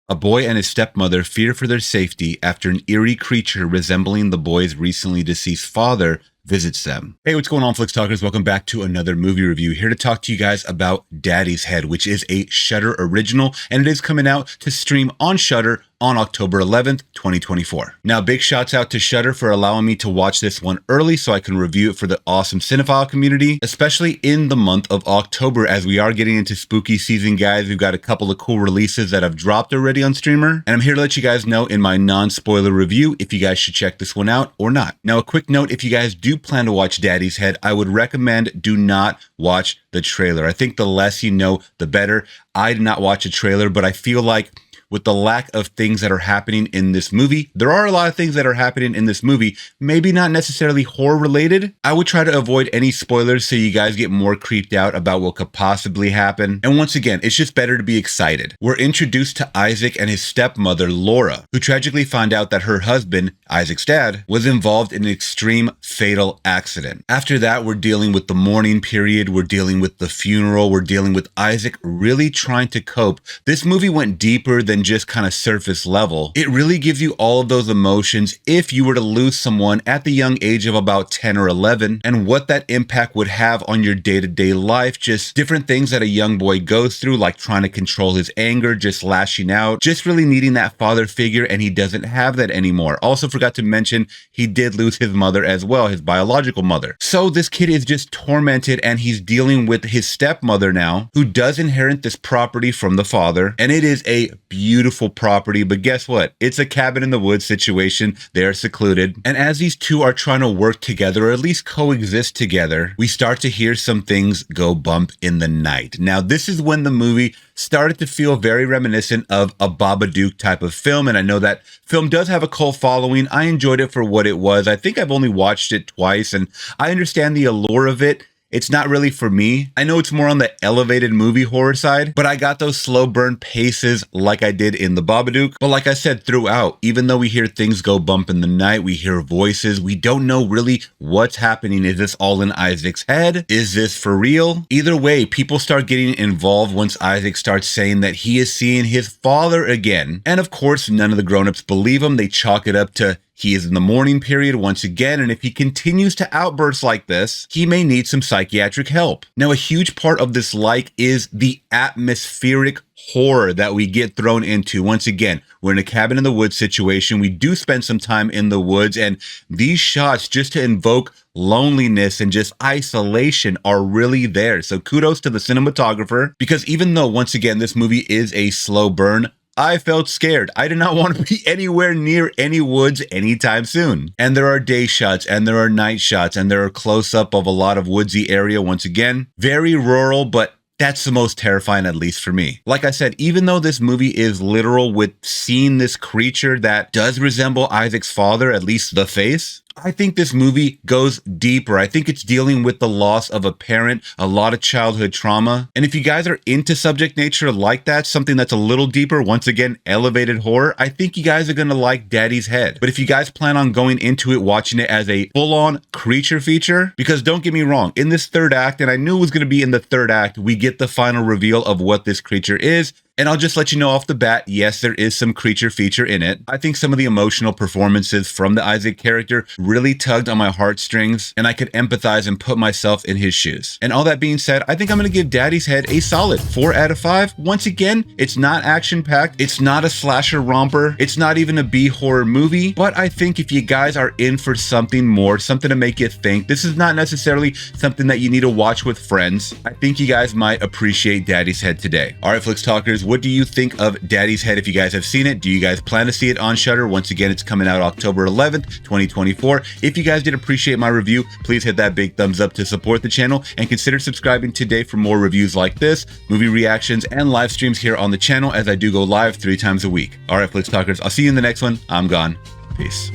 A boy and his stepmother fear for their safety after an eerie creature resembling the boy's recently deceased father visits them. Hey, what's going on, Flix Talkers? Welcome back to another movie review. Here to talk to you guys about Daddy's Head, which is a Shudder original, and it is coming out to stream on Shudder on October 11th, 2024. Now, big shouts out to Shudder for allowing me to watch this one early so I can review it for the awesome cinephile community, especially in the month of October as we are getting into spooky season, guys. We've got a couple of cool releases that have dropped already on streamer, and I'm here to let you guys know in my non-spoiler review if you guys should check this one out or not. Now, a quick note, if you guys do plan to watch Daddy's Head, I would recommend do not watch the trailer. I think the less you know, the better. I did not watch a trailer, but I feel like with the lack of things that are happening in this movie, there are a lot of things that are happening in this movie, maybe not necessarily horror related. I would try to avoid any spoilers so you guys get more creeped out about what could possibly happen. And once again, it's just better to be excited. We're introduced to Isaac and his stepmother, Laura, who tragically find out that her husband, Isaac's dad, was involved in an extreme fatal accident. After that, we're dealing with the mourning period, we're dealing with the funeral, we're dealing with Isaac really trying to cope. This movie went deeper than just kind of surface level. It really gives you all of those emotions if you were to lose someone at the young age of about 10 or 11 and what that impact would have on your day-to-day life, just different things that a young boy goes through, like trying to control his anger, just lashing out, just really needing that father figure, and he doesn't have that anymore. Also forgot to mention he did lose his mother as well, his biological mother. So this kid is just tormented and he's dealing with his stepmother now, who does inherit this property from the father, and it is a beautiful property, but guess what? It's a cabin in the woods situation. They are secluded. And as these two are trying to work together, or at least coexist together, we start to hear some things go bump in the night. Now, this is when the movie started to feel very reminiscent of a Babadook type of film, and I know that film does have a cult following. I enjoyed it for what it was. I think I've only watched it twice, and I understand the allure of it. It's not really for me. I know it's more on the elevated movie horror side, but I got those slow burn paces like I did in the Babadook. But like I said, throughout, even though we hear things go bump in the night, we hear voices, we don't know really what's happening. Is this all in Isaac's head? Is this for real? Either way, people start getting involved once Isaac starts saying that he is seeing his father again. And of course, none of the grown-ups believe him. They chalk it up to he is in the mourning period once again, and if he continues to outburst like this, he may need some psychiatric help. Now, a huge part of this is the atmospheric horror that we get thrown into. Once again, we're in a cabin in the woods situation. We do spend some time in the woods, and these shots just to invoke loneliness and just isolation are really there. So kudos to the cinematographer, because even though, once again, this movie is a slow burn, I felt scared. I did not want to be anywhere near any woods anytime soon. And there are day shots and there are night shots and there are close-up of a lot of woodsy area. Once again, very rural, but that's the most terrifying, at least for me. Like I said, even though this movie is literal with seeing this creature that does resemble Isaac's father, at least the face, I think this movie goes deeper. I think it's dealing with the loss of a parent, a lot of childhood trauma. And if you guys are into subject nature like that, something that's a little deeper, once again, elevated horror, I think you guys are going to like Daddy's Head. But if you guys plan on going into it, watching it as a full-on creature feature, because don't get me wrong, in this third act, and I knew it was going to be in the third act, we get the final reveal of what this creature is. And I'll just let you know off the bat, yes, there is some creature feature in it. I think some of the emotional performances from the Isaac character really tugged on my heartstrings, and I could empathize and put myself in his shoes. And all that being said, I think I'm going to give Daddy's Head a solid 4 out of 5. Once again, it's not action-packed. It's not a slasher romper. It's not even a B-horror movie. But I think if you guys are in for something more, something to make you think, this is not necessarily something that you need to watch with friends. I think you guys might appreciate Daddy's Head today. All right, Flix Talkers, what do you think of Daddy's Head if you guys have seen it? Do you guys plan to see it on Shudder? Once again, it's coming out October 11th, 2024. If you guys did appreciate my review, please hit that big thumbs up to support the channel and consider subscribing today for more reviews like this, movie reactions, and live streams here on the channel as I do go live 3 times a week. All right, Flix Talkers, I'll see you in the next one. I'm gone. Peace.